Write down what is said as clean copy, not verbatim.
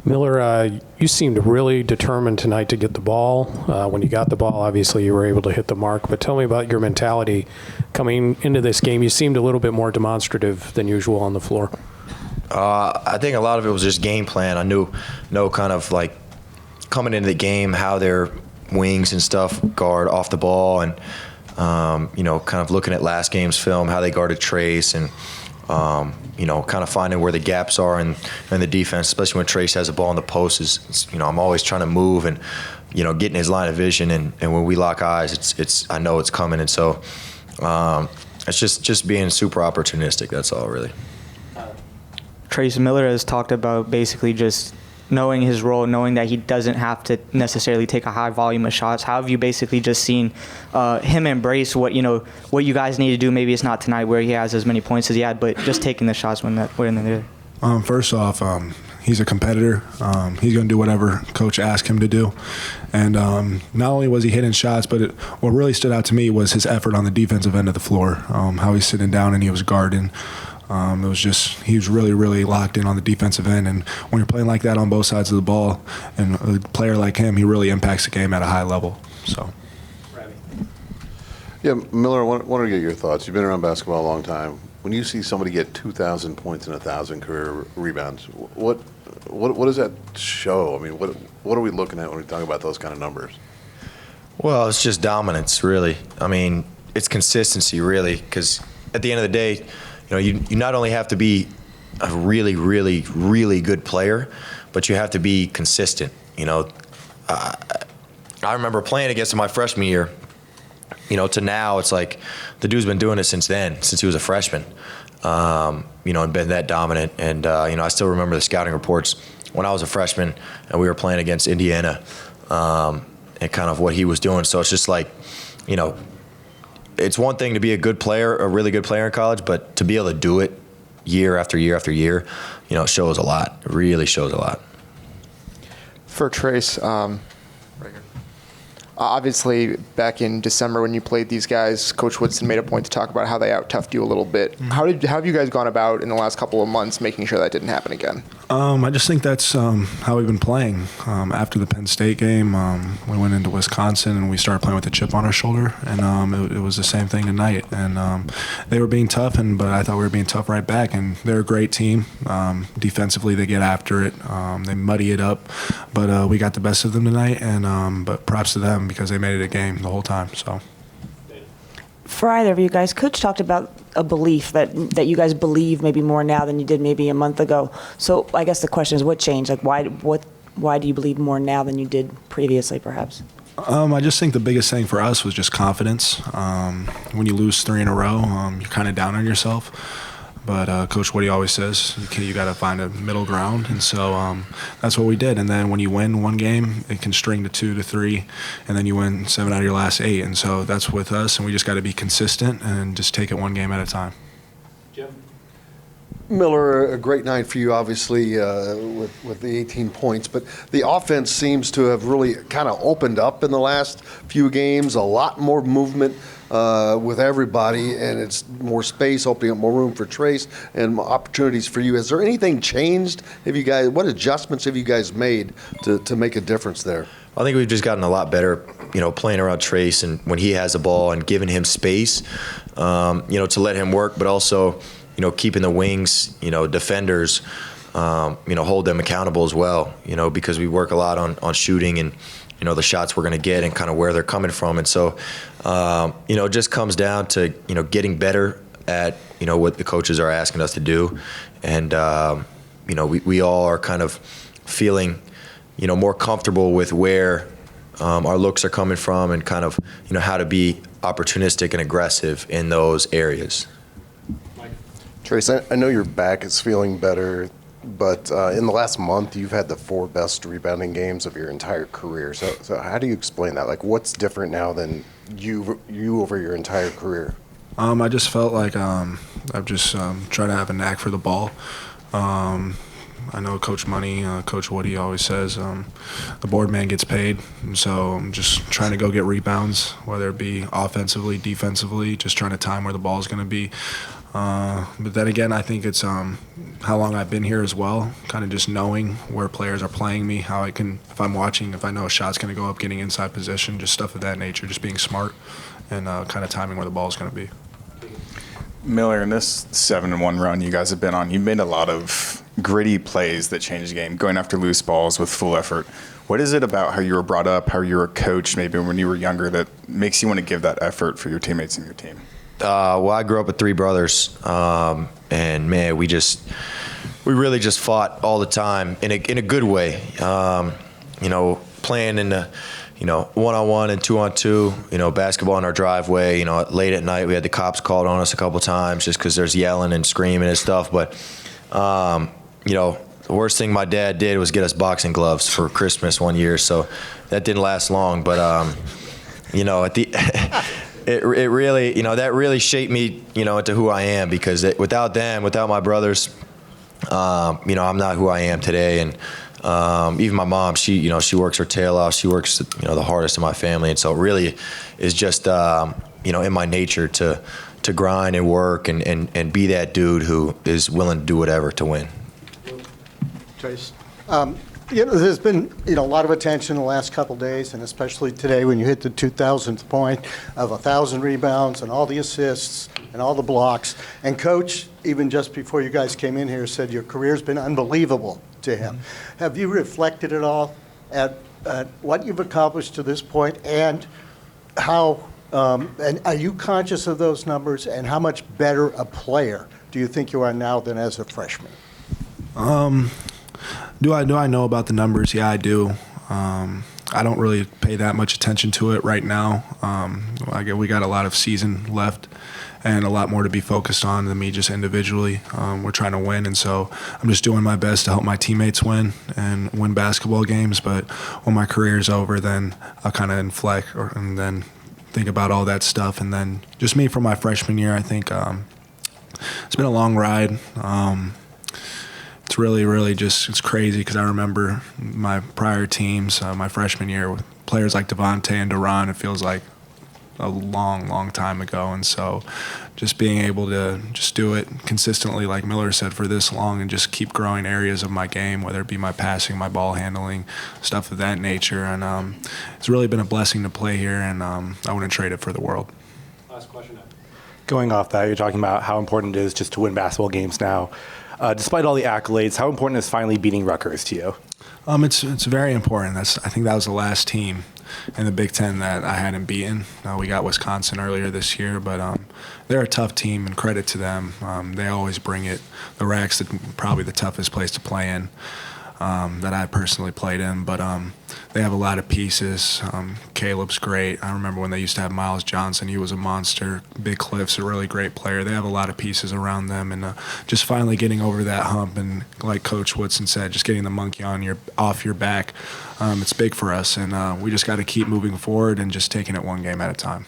Miller, you seemed really determined tonight to get the ball. When you got the ball, obviously you were able to hit the mark. But tell me about your mentality coming into this game. You seemed a little bit more demonstrative than usual on the floor. I think a lot of it was just game plan. I knew kind of like coming into the game how their wings and stuff guard off the ball, and kind of looking at last game's film, how they guarded Trayce, and kind of finding where the gaps are in the defense, especially when Trayce has the ball in the post. I'm always trying to move and getting his line of vision, and when we lock eyes, I know it's coming, and so it's just being super opportunistic. That's all, really. Trayce Miller has talked about basically just knowing his role, knowing that he doesn't have to necessarily take a high volume of shots. How have you basically just seen him embrace what you guys need to do? Maybe it's not tonight where he has as many points as he had, but just taking the shots when they're there. First off, he's a competitor. He's going to do whatever coach asked him to do. And not only was he hitting shots, but what really stood out to me was his effort on the defensive end of the floor, how he's sitting down and he was guarding. He was really, really locked in on the defensive end. And when you're playing like that on both sides of the ball, and a player like him, he really impacts the game at a high level. So. Yeah, Miller, I want to get your thoughts. You've been around basketball a long time. When you see somebody get 2,000 points and 1,000 career rebounds, what does that show? I mean, what are we looking at when we talk about those kind of numbers? Well, it's just dominance, really. I mean, it's consistency, really, because at the end of the day, you not only have to be a really, really, really good player, but you have to be consistent. I remember playing against him my freshman year. To now, it's like the dude's been doing it since he was a freshman. And been that dominant. And I still remember the scouting reports when I was a freshman and we were playing against Indiana, and kind of what he was doing. So it's just like, it's one thing to be a good player, a really good player in college, but to be able to do it year after year after year, it shows a lot. It really shows a lot. For Trayce, obviously back in December when you played these guys, Coach Woodson made a point to talk about how they out-toughed you a little bit. Mm-hmm. How have you guys gone about in the last couple of months making sure that didn't happen again? I just think that's how we've been playing. After the Penn State game, we went into Wisconsin and we started playing with a chip on our shoulder, and it was the same thing tonight. And they were being tough, but I thought we were being tough right back. And they're a great team. Defensively, they get after it. They muddy it up, but we got the best of them tonight. And but props to them because they made it a game the whole time. So. For either of you guys, Coach talked about a belief that you guys believe maybe more now than you did maybe a month ago. So I guess the question is, what changed? Like, why do you believe more now than you did previously, perhaps? I just think the biggest thing for us was just confidence. When you lose 3 in a row, you're kind of down on yourself. But Coach Woody always says you got to find a middle ground, and so that's what we did. And then when you win one game, it can string to 2 to 3, and then you win 7 out of your last 8. And so that's with us, and we just got to be consistent and just take it one game at a time. Jim? Miller, a great night for you, obviously, with the 18 points. But the offense seems to have really kind of opened up in the last few games. A lot more movement with everybody, and it's more space, opening up more room for Trayce and opportunities for you. Has there anything changed? What adjustments have you guys made to make a difference there? I think we've just gotten a lot better, playing around Trayce and when he has the ball and giving him space, to let him work, but also, keeping the wings, defenders, hold them accountable as well, because we work a lot on shooting and, the shots we're going to get and kind of where they're coming from. And so, it just comes down to, getting better at, what the coaches are asking us to do. And, we all are kind of feeling, more comfortable with where our looks are coming from and kind of, how to be opportunistic and aggressive in those areas. Trayce, I know your back is feeling better, but in the last month, you've had the 4 best rebounding games of your entire career. So how do you explain that? Like, what's different now than you over your entire career? I just felt like I've just tried to have a knack for the ball. I know Coach Money, Coach Woody always says the board man gets paid. And so I'm just trying to go get rebounds, whether it be offensively, defensively, just trying to time where the ball is going to be. But then again, I think it's how long I've been here as well, kind of just knowing where players are playing me, how I can, if I'm watching, if I know a shot's going to go up, getting inside position, just stuff of that nature, just being smart and kind of timing where the ball's going to be. Miller, in this 7-1 run you guys have been on, you've made a lot of gritty plays that change the game, going after loose balls with full effort. What is it about how you were brought up, how you were coached maybe when you were younger, that makes you want to give that effort for your teammates and your team? Well, I grew up with 3 brothers, and man, we really just fought all the time in a good way. Playing in the, 1-on-1 and 2-on-2, basketball in our driveway. Late at night we had the cops called on us a couple times just because there's yelling and screaming and stuff. But the worst thing my dad did was get us boxing gloves for Christmas one year, so that didn't last long. But at the It really, that really shaped me, into who I am, because without them, without my brothers, I'm not who I am today. And even my mom, she works her tail off. She works, the hardest in my family. And so it really is just, in my nature to grind and work and be that dude who is willing to do whatever to win. Trayce. There's been a lot of attention the last couple of days, and especially today when you hit the 2,000th point of 1,000 rebounds and all the assists and all the blocks. And Coach, even just before you guys came in here, said your career's been unbelievable to him. Have you reflected at all at what you've accomplished to this point, and how? And are you conscious of those numbers, and how much better a player do you think you are now than as a freshman? Do I know about the numbers? Yeah, I do. I don't really pay that much attention to it right now. We got a lot of season left and a lot more to be focused on than me just individually. We're trying to win, and so I'm just doing my best to help my teammates win and win basketball games. But when my career is over, then I'll kind of inflect and then think about all that stuff. And then just me from my freshman year, I think it's been a long ride. It's really it's crazy because I remember my prior teams, my freshman year, with players like Devontae and Duran. It feels like a long time ago. And so just being able to just do it consistently, like Miller said, for this long and just keep growing areas of my game, whether it be my passing, my ball handling, stuff of that nature. And it's really been a blessing to play here, and I wouldn't trade it for the world. Last question. Going off that, you're talking about how important it is just to win basketball games now. Despite all the accolades, how important is finally beating Rutgers to you? It's very important. I think that was the last team in the Big Ten that I hadn't beaten. We got Wisconsin earlier this year, but they're a tough team, and credit to them. They always bring it. The RAC's probably the toughest place to play in that I personally played in, but they have a lot of pieces. Caleb's great. I remember when they used to have Miles Johnson. He was a monster. Big Cliff's a really great player. They have a lot of pieces around them, and just finally getting over that hump, and like Coach Woodson said, just getting the monkey off your back. It's big for us, and we just got to keep moving forward and just taking it one game at a time.